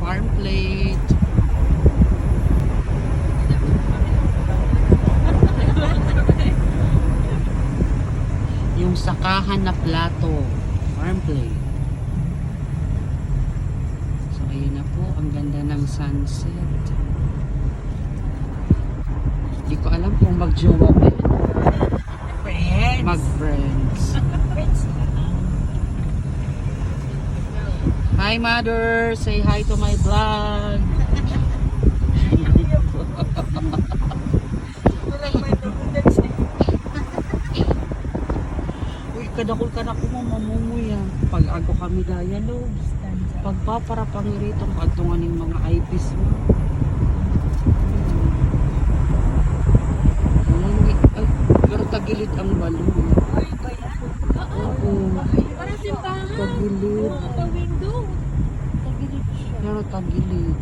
farm plate. Yung sakahan na plato, farm plate. So ayun na po, ang ganda ng sunset. Hindi ko alam kung mag-jowa ba. Friends. Mag-friends. Friends. Hi mother, say hi to my vlog. Uy, kadakol ka na ko mamumuya. Pag ako kami dialogue. Pagpapara pangiritong katungan ng mga eyepiece mo. Ay, pero tagilid ang balon. Ay, ba yan? Oo. Parang simbahan. Tagilid. Pa-window. Tagilid siya. Pero tagilid.